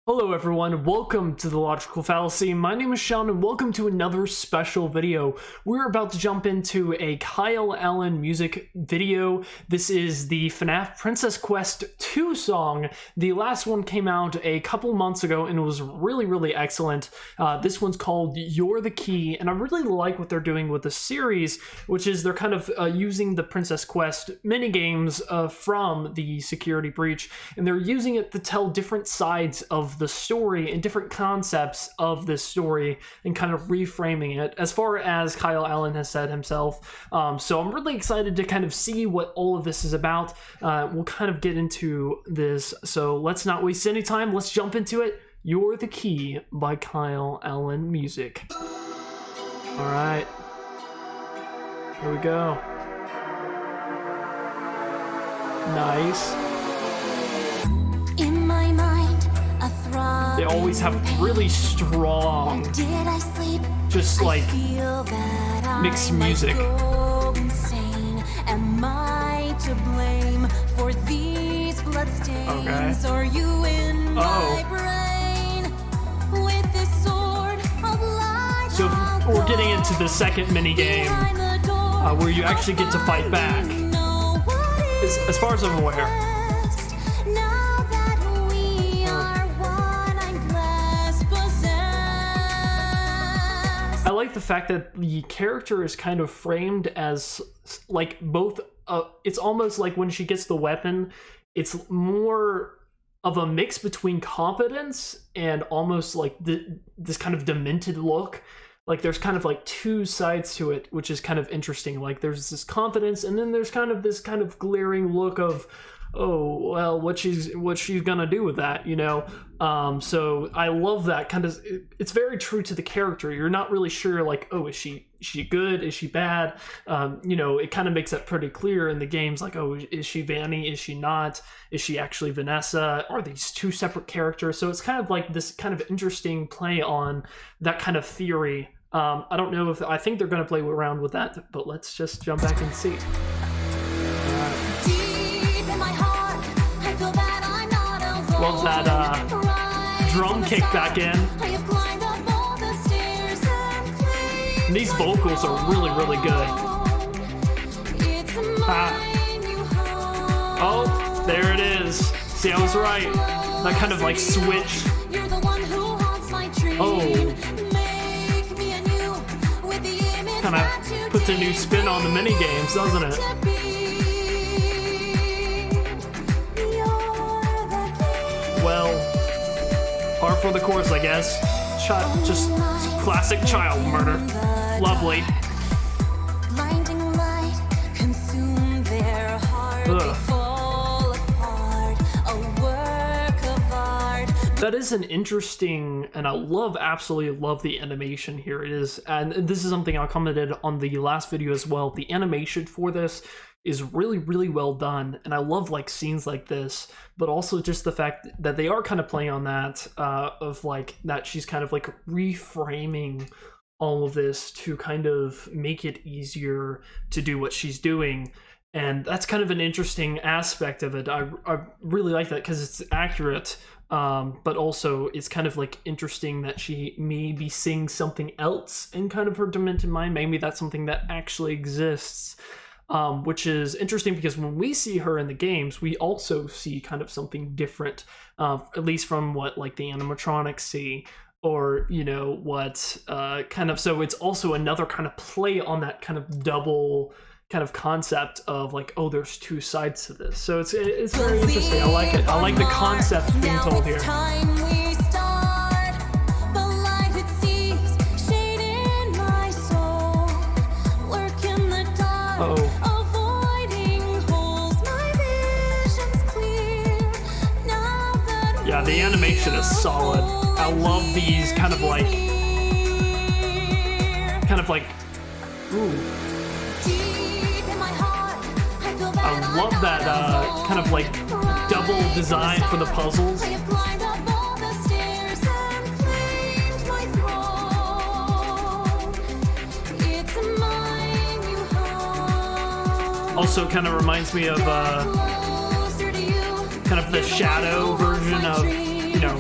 Hello everyone, welcome to the Logical Fallacy. My name is Sean and welcome to another special video. We're about to jump into a Kyle Allen music video. This is the FNAF Princess Quest 2 song. The last one came out a couple months ago and it was really excellent. This one's called You're the Key, and I really like what they're doing with the series, which is they're kind of using the Princess Quest minigames from the Security Breach, and they're using it to tell different sides of the story and different concepts of this story and kind of reframing it as far as Kyle Allen has said himself. So I'm really excited to kind of see what all of this is about. We'll kind of get into this, so let's not waste any time. Let's jump into it. You're the Key by Kyle Allen Music. All right, here we go. Nice. They always have really strong, just like mixed music. Am I to blame for these bloodstains? Are you in my brain with this sword of light? So we're getting into the second mini game where you actually get to fight back. As far as I'm aware. I like the fact that the character is kind of framed as like both, it's almost like when she gets the weapon, it's more of a mix between competence and almost like this kind of demented look. Like there's kind of like two sides to it, which is kind of interesting. Like there's this confidence and then there's kind of this kind of glaring look of, oh well, what she's gonna do with that, you know? So I love that kind of. It's very true to the character. You're not really sure, like, oh, is she good, is she bad? You know, it kind of makes that pretty clear in the games, like, oh, is she Vanny, is she not, is she actually Vanessa, are these two separate characters? So it's kind of like this kind of interesting play on that kind of theory. I don't know if, I think they're going to play around with that, but let's just jump back and see. Love that drum kick back in. And these vocals are really good. Oh, there it is. See, I was right. That kind of like switch. Oh. Kind of puts a new spin on the mini games, doesn't it? Well, par for the course, I guess. Just classic child murder. Lovely. That is an interesting, and I absolutely love the animation here. It is, and this is something I commented on the last video as well. The animation for this is really well done, and I love like scenes like this, but also just the fact that they are kind of playing on that of like that she's kind of like reframing all of this to kind of make it easier to do what she's doing. And that's kind of an interesting aspect of it. I really like that because it's accurate, but also it's kind of like interesting that she may be seeing something else in kind of her demented mind. Maybe that's something that actually exists. Which is interesting because when we see her in the games, we also see kind of something different, at least from what like the animatronics see, or, you know, what kind of, so it's also another kind of play on that kind of double kind of concept of like, oh, there's two sides to this. So it's very interesting. I like it. I like the concept being told here. Yeah, the animation is solid. I love these kind of like, ooh. I love that kind of like double design for the puzzles. Also kind of reminds me of kind of the shadow version of, you know,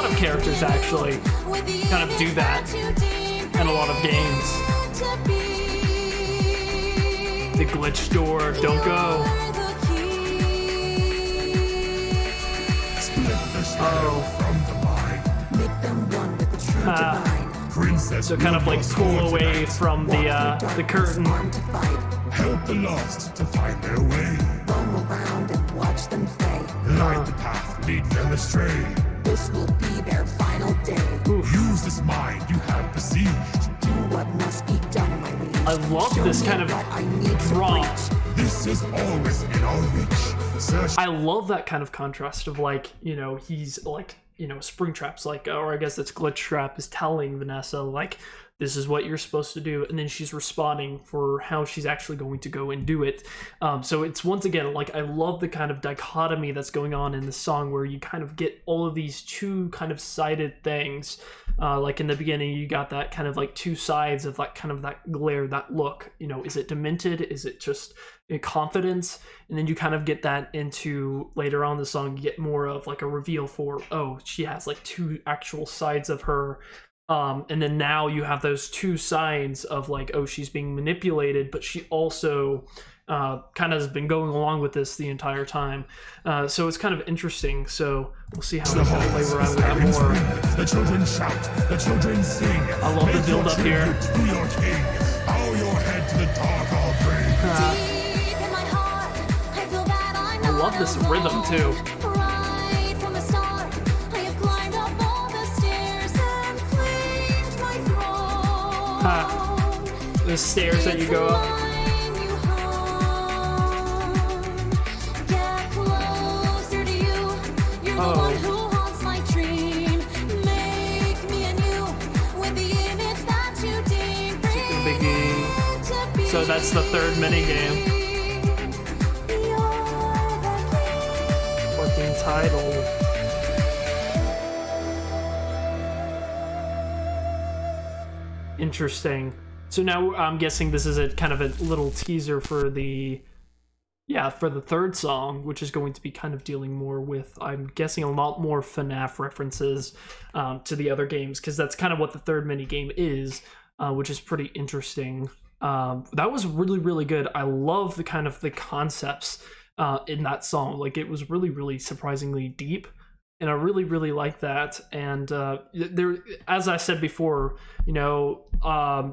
lot of characters actually kind of do that in a lot of games. The glitch door, don't go. So kind of like pull away from the curtain. Help the lost to find their way. Roam around and watch them play. Light the path, lead them astray. This will be their final day. Use this mind you have besieged. Do what must be done, my liege. I love this kind of draw. This is always in our reach. Search. I love that kind of contrast of like, you know, he's like, you know, Springtrap's like, or I guess that's Glitchtrap is telling Vanessa like, this is what you're supposed to do, and then she's responding for how she's actually going to go and do it. So it's once again, like, I love the kind of dichotomy that's going on in the song where you kind of get all of these two kind of sided things. Like in the beginning, you got that kind of like two sides of like kind of that glare, that look, you know, is it demented? Is it just confidence? And then you kind of get that into later on in the song, you get more of like a reveal for, oh, she has like two actual sides of her. And then now you have those two sides of like, oh, she's being manipulated, but she also kind of has been going along with this the entire time. So it's kind of interesting. So we'll see how we kind of play around with that more. The children shout, the children sing. I love the build up here. To your king. Bow your head to the dark all brave. Deep in my heart, I feel that I'm I love this rhythm too. right from the start. I have climbed up all the stairs and claimed my throne. The stairs that you go up. Get closer to you. You're the one who haunts my dream. Make me anew with the image that you deem. Biggie. So that's the third mini game. Working title. Interesting. So now I'm guessing this is a kind of a little teaser for the third song, which is going to be kind of dealing more with, I'm guessing, a lot more FNAF references to the other games, because that's kind of what the third mini game is, which is pretty interesting. That was really, really good. I love the kind of the concepts in that song. Like, it was really, really surprisingly deep, and I really, really like that. And there, as I said before, you know,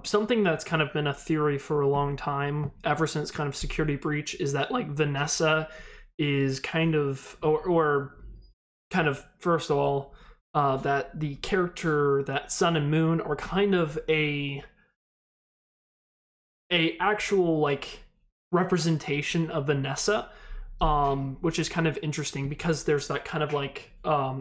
something that's kind of been a theory for a long time, ever since kind of Security Breach, is that like Vanessa is kind of, or kind of, first of all, that the character that Sun and Moon are kind of a actual like representation of Vanessa, which is kind of interesting because there's that kind of like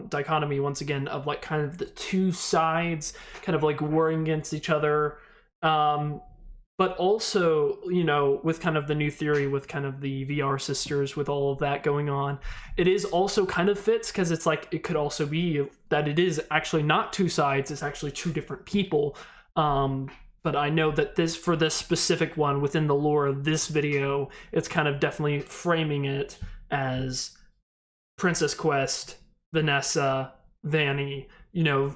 dichotomy once again of like kind of the two sides kind of like warring against each other, but also, you know, with kind of the new theory with kind of the VR sisters, with all of that going on, it is also kind of fits because it's like it could also be that it is actually not two sides, it's actually two different people. But I know that this, for this specific one within the lore of this video, it's kind of definitely framing it as Princess Quest, Vanessa, Vanny, you know,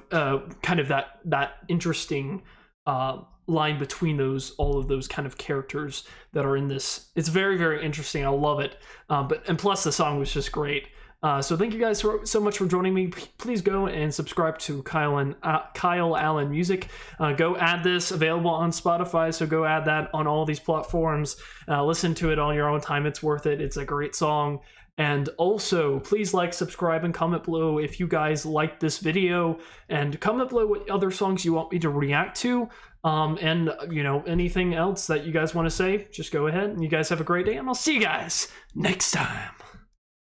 kind of that interesting line between those, all of those kind of characters that are in this. It's very, very interesting. I love it. And plus the song was just great. So thank you guys so much for joining me. Please go and subscribe to Kyle Allen Music. Go add this, available on Spotify, so go add that on all these platforms. Listen to it on your own time. It's worth it. It's a great song. And also, please like, subscribe, and comment below if you guys liked this video. And comment below what other songs you want me to react to. And, you know, anything else that you guys want to say, just go ahead. And you guys have a great day, and I'll see you guys next time.